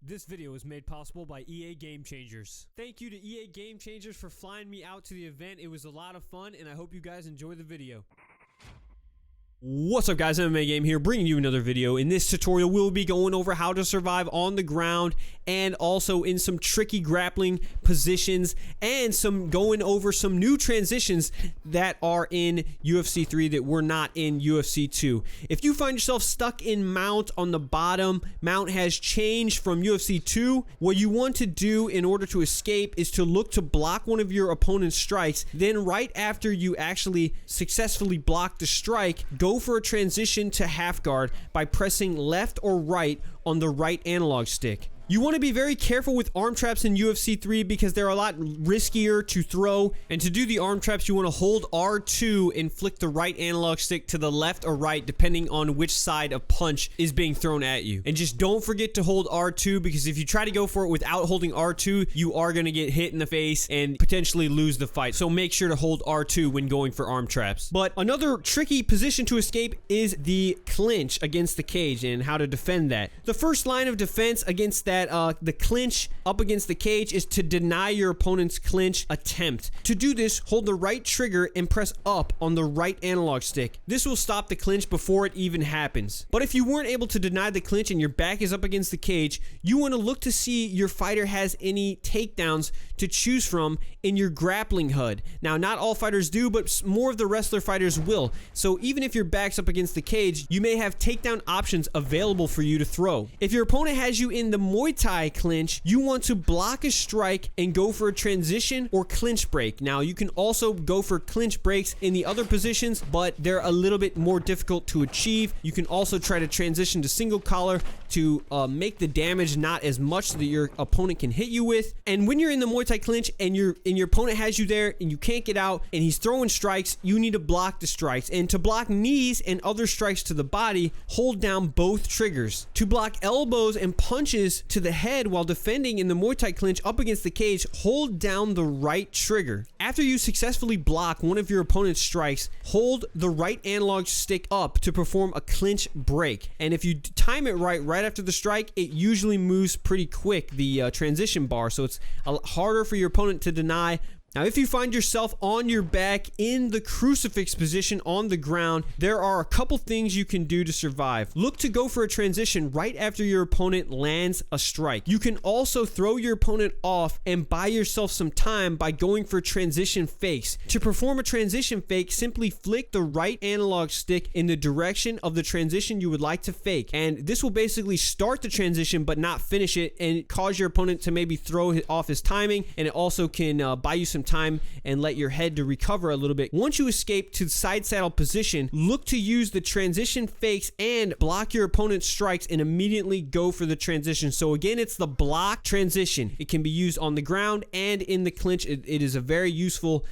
This video is made possible by EA Game Changers. Thank you to EA Game Changers for flying me out to the event. It was a lot of fun, and I hope you guys enjoy the video. What's up guys, MMAGAME here, bringing you another video. In this tutorial, we'll be going over how to survive on the ground and also in some tricky grappling positions and going over some new transitions that are in UFC 3 that were not in UFC 2. If you find yourself stuck in mount on the bottom, mount has changed from UFC 2. What you want to do in order to escape is to look to block one of your opponent's strikes. Then right after you actually successfully block the strike, go for a transition to half guard by pressing left or right on the right analog stick. You want to be very careful with arm traps in UFC 3 because they're a lot riskier to throw, and to do the arm traps you want to hold R2 and flick the right analog stick to the left or right depending on which side a punch is being thrown at you. And just don't forget to hold R2, because if you try to go for it without holding R2 you are going to get hit in the face and potentially lose the fight. So make sure to hold R2 when going for arm traps. But another tricky position to escape is the clinch against the cage and how to defend that. The first line of defense against that the clinch up against the cage is to deny your opponent's clinch attempt. To do this, hold the right trigger and press up on the right analog stick. This will stop the clinch before it even happens. But if you weren't able to deny the clinch and your back is up against the cage, you want to look to see your fighter has any takedowns to choose from in your grappling HUD. Now, not all fighters do, but more of the wrestler fighters will. So even if your back's up against the cage, you may have takedown options available for you to throw. If your opponent has you in the Muay Thai clinch, you want to block a strike and go for a transition or clinch break. Now, you can also go for clinch breaks in the other positions, but they're a little bit more difficult to achieve. You can also try to transition to single collar to make the damage not as much so that your opponent can hit you with. And when you're in the Muay Thai clinch and your opponent has you there and you can't get out and he's throwing strikes, you need to block the strikes. And to block knees and other strikes to the body, hold down both triggers. To block elbows and punches to the head while defending in the Muay Thai clinch up against the cage, hold down the right trigger. After you successfully block one of your opponent's strikes, hold the right analog stick up to perform a clinch break. And if you time it right after the strike, it usually moves pretty quick, the transition bar, so it's a lot harder for your opponent to deny. Now, if you find yourself on your back in the crucifix position on the ground, there are a couple things you can do to survive. Look to go for a transition right after your opponent lands a strike. You can also throw your opponent off and buy yourself some time by going for transition fakes. To perform a transition fake, simply flick the right analog stick in the direction of the transition you would like to fake. And this will basically start the transition but not finish it and cause your opponent to maybe throw off his timing, and it also can buy you some time and let your head to recover a little bit. Once you escape to the side saddle position, look to use the transition fakes and block your opponent's strikes and immediately go for the transition. So again, it's the block transition. It can be used on the ground and in the clinch. It is a very useful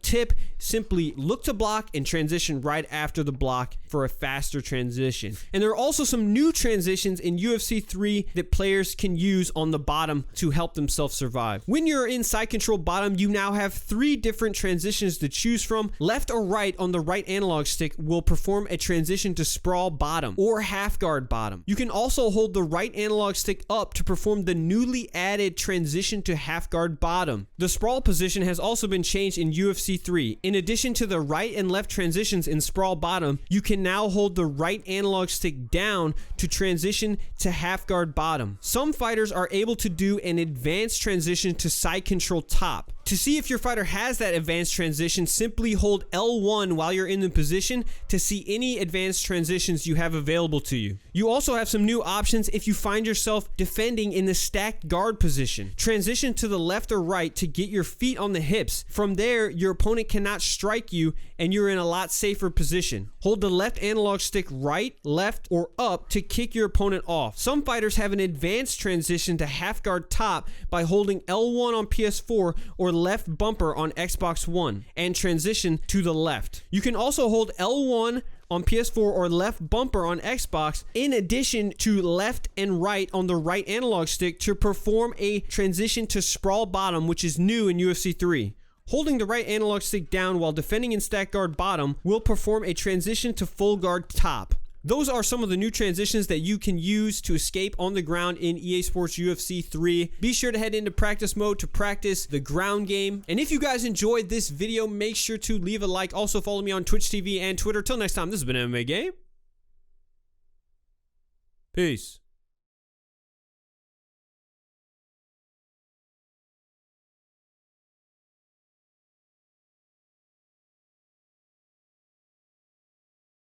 tip. Simply look to block and transition right after the block for a faster transition. And there are also some new transitions in UFC 3 that players can use on the bottom to help themselves survive. When you're in side control bottom, you now have 3 different transitions to choose from. Left or right on the right analog stick will perform a transition to sprawl bottom or half guard bottom. You can also hold the right analog stick up to perform the newly added transition to half guard bottom. The sprawl position has also been changed in UFC 3. In addition to the right and left transitions in sprawl bottom, you can now hold the right analog stick down to transition to half guard bottom. Some fighters are able to do an advanced transition to side control top. To see if your fighter has that advanced transition, simply hold L1 while you're in the position to see any advanced transitions you have available to you. You also have some new options if you find yourself defending in the stacked guard position. Transition to the left or right to get your feet on the hips. From there, your opponent cannot strike you and you're in a lot safer position. Hold the left analog stick right, left, or up to kick your opponent off. Some fighters have an advanced transition to half guard top by holding L1 on PS4 or left bumper on Xbox One and transition to the left. You can also hold L1 on PS4 or left bumper on Xbox in addition to left and right on the right analog stick to perform a transition to sprawl bottom, which is new in UFC 3. Holding the right analog stick down while defending in stack guard bottom will perform a transition to full guard top. Those are some of the new transitions that you can use to escape on the ground in EA Sports UFC 3. Be sure to head into practice mode to practice the ground game. And if you guys enjoyed this video, make sure to leave a like. Also follow me on Twitch TV and Twitter. Till next time, this has been MMA Game. Peace.